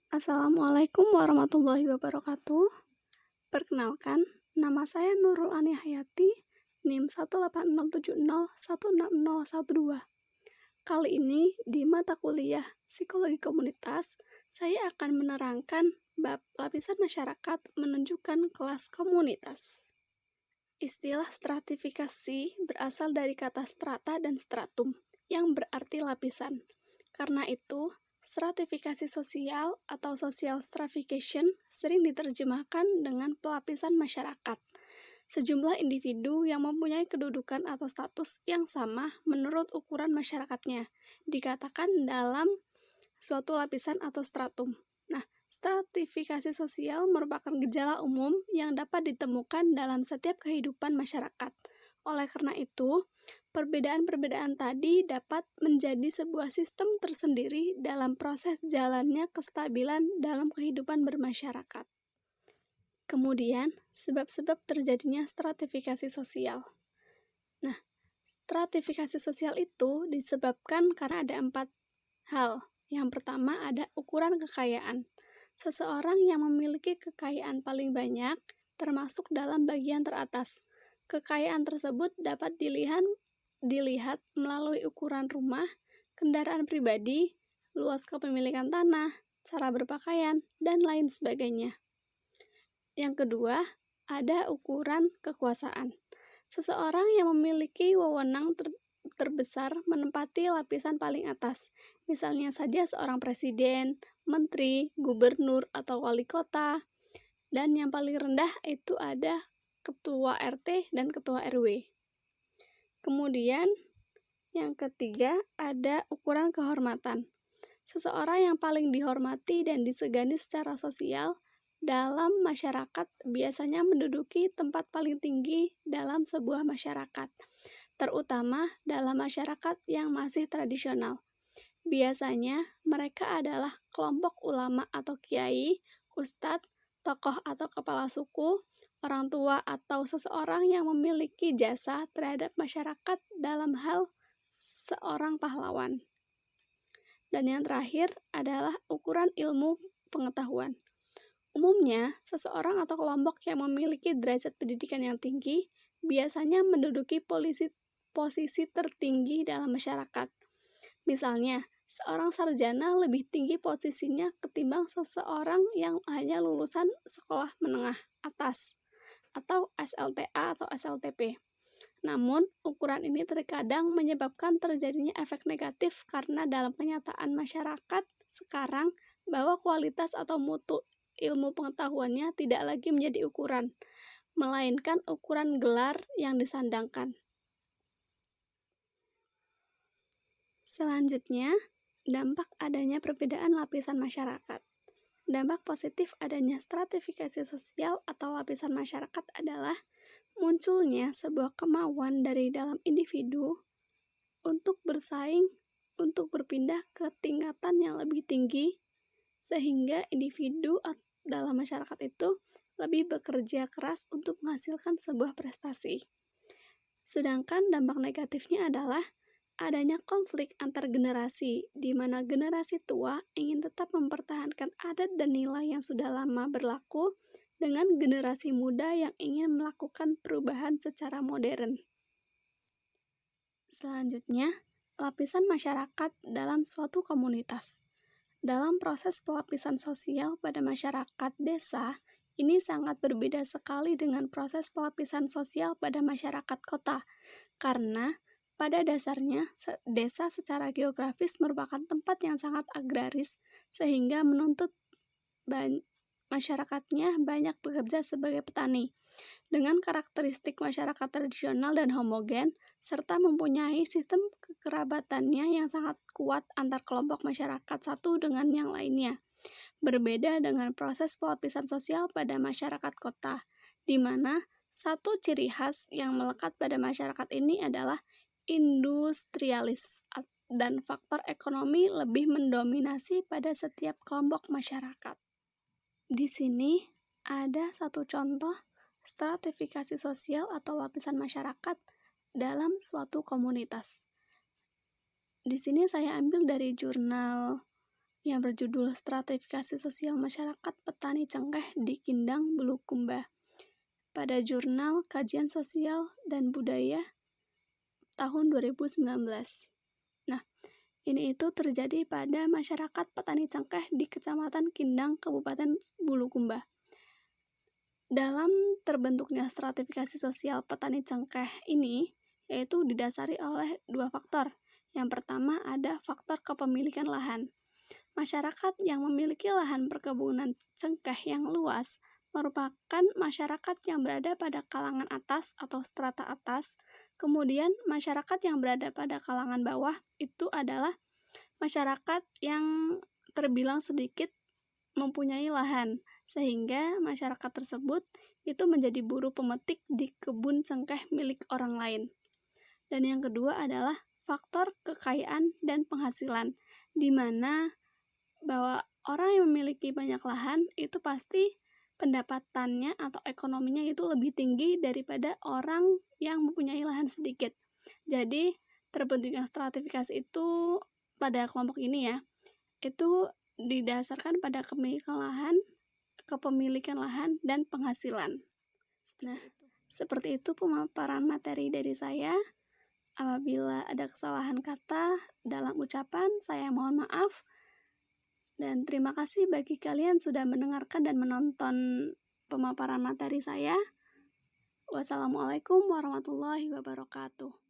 Assalamualaikum warahmatullahi wabarakatuh. Perkenalkan, nama saya Nurul Ani Hayati, NIM 18070160012. Kali ini di mata kuliah Psikologi Komunitas, saya akan menerangkan bab lapisan masyarakat menunjukkan kelas komunitas. Istilah stratifikasi berasal dari kata strata dan stratum, yang berarti lapisan. Karena itu, stratifikasi sosial atau social stratification sering diterjemahkan dengan pelapisan masyarakat. Sejumlah individu yang mempunyai kedudukan atau status yang sama menurut ukuran masyarakatnya dikatakan dalam suatu lapisan atau stratum. Nah, stratifikasi sosial merupakan gejala umum yang dapat ditemukan dalam setiap kehidupan masyarakat. Oleh karena itu, perbedaan-perbedaan tadi dapat menjadi sebuah sistem tersendiri dalam proses jalannya kestabilan dalam kehidupan bermasyarakat. Kemudian, sebab-sebab terjadinya stratifikasi sosial. Nah, stratifikasi sosial itu disebabkan karena ada 4 hal. Yang pertama ada ukuran kekayaan. Seseorang yang memiliki kekayaan paling banyak termasuk dalam bagian teratas. Kekayaan tersebut dapat dilihat melalui ukuran rumah, kendaraan pribadi, luas kepemilikan tanah, cara berpakaian, dan lain sebagainya. Yang kedua, ada ukuran kekuasaan. Seseorang yang memiliki wewenang terbesar menempati lapisan paling atas. Misalnya saja seorang presiden, menteri, gubernur, atau wali kota. Dan yang paling rendah itu ada ketua RT dan ketua RW. Kemudian yang ketiga ada ukuran kehormatan. Seseorang yang paling dihormati dan disegani secara sosial dalam masyarakat biasanya menduduki tempat paling tinggi dalam sebuah masyarakat, terutama dalam masyarakat yang masih tradisional. Biasanya mereka adalah kelompok ulama atau kiai, ustadz, tokoh atau kepala suku, orang tua atau seseorang yang memiliki jasa terhadap masyarakat dalam hal seorang pahlawan. Dan yang terakhir adalah ukuran ilmu pengetahuan. Umumnya, seseorang atau kelompok yang memiliki derajat pendidikan yang tinggi biasanya menduduki posisi tertinggi dalam masyarakat. Misalnya, seorang sarjana lebih tinggi posisinya ketimbang seseorang yang hanya lulusan sekolah menengah atas atau SLTA atau SLTP. Namun, ukuran ini terkadang menyebabkan terjadinya efek negatif karena dalam kenyataan masyarakat sekarang bahwa kualitas atau mutu ilmu pengetahuannya tidak lagi menjadi ukuran, melainkan ukuran gelar yang disandangkan. Selanjutnya, dampak adanya perbedaan lapisan masyarakat. Dampak positif adanya stratifikasi sosial atau lapisan masyarakat adalah munculnya sebuah kemauan dari dalam individu untuk bersaing, untuk berpindah ke tingkatan yang lebih tinggi, sehingga individu dalam masyarakat itu lebih bekerja keras untuk menghasilkan sebuah prestasi. Sedangkan dampak negatifnya adalah adanya konflik antar generasi, di mana generasi tua ingin tetap mempertahankan adat dan nilai yang sudah lama berlaku dengan generasi muda yang ingin melakukan perubahan secara modern. Selanjutnya, lapisan masyarakat dalam suatu komunitas. Dalam proses pelapisan sosial pada masyarakat desa, ini sangat berbeda sekali dengan proses pelapisan sosial pada masyarakat kota, karena pada dasarnya, desa secara geografis merupakan tempat yang sangat agraris, sehingga menuntut masyarakatnya banyak bekerja sebagai petani. Dengan karakteristik masyarakat tradisional dan homogen, serta mempunyai sistem kekerabatannya yang sangat kuat antar kelompok masyarakat satu dengan yang lainnya. Berbeda dengan proses pelapisan sosial pada masyarakat kota, di mana satu ciri khas yang melekat pada masyarakat ini adalah industrialis dan faktor ekonomi lebih mendominasi pada setiap kelompok masyarakat. Di sini ada satu contoh stratifikasi sosial atau lapisan masyarakat dalam suatu komunitas. Di sini saya ambil dari jurnal yang berjudul Stratifikasi Sosial Masyarakat Petani Cengkeh di Kindang, Bulukumba pada Jurnal Kajian Sosial dan Budaya tahun 2019. Nah, ini itu terjadi pada masyarakat petani cengkeh di Kecamatan Kindang, Kabupaten Bulukumba. Dalam terbentuknya stratifikasi sosial petani cengkeh ini, yaitu didasari oleh dua faktor. Yang pertama ada faktor kepemilikan lahan. Masyarakat yang memiliki lahan perkebunan cengkeh yang luas merupakan masyarakat yang berada pada kalangan atas atau strata atas. Kemudian masyarakat yang berada pada kalangan bawah itu adalah masyarakat yang terbilang sedikit mempunyai lahan, sehingga masyarakat tersebut itu menjadi buruh pemetik di kebun cengkeh milik orang lain. Dan yang kedua adalah faktor kekayaan dan penghasilan, di mana bahwa orang yang memiliki banyak lahan itu pasti pendapatannya atau ekonominya itu lebih tinggi daripada orang yang mempunyai lahan sedikit. Jadi terbentuknya stratifikasi itu pada kelompok ini ya, itu didasarkan pada kepemilikan lahan, dan penghasilan. Nah, seperti itu pemaparan materi dari saya. Apabila ada kesalahan kata dalam ucapan, saya mohon maaf. Dan terima kasih bagi kalian sudah mendengarkan dan menonton pemaparan materi saya. Wassalamualaikum warahmatullahi wabarakatuh.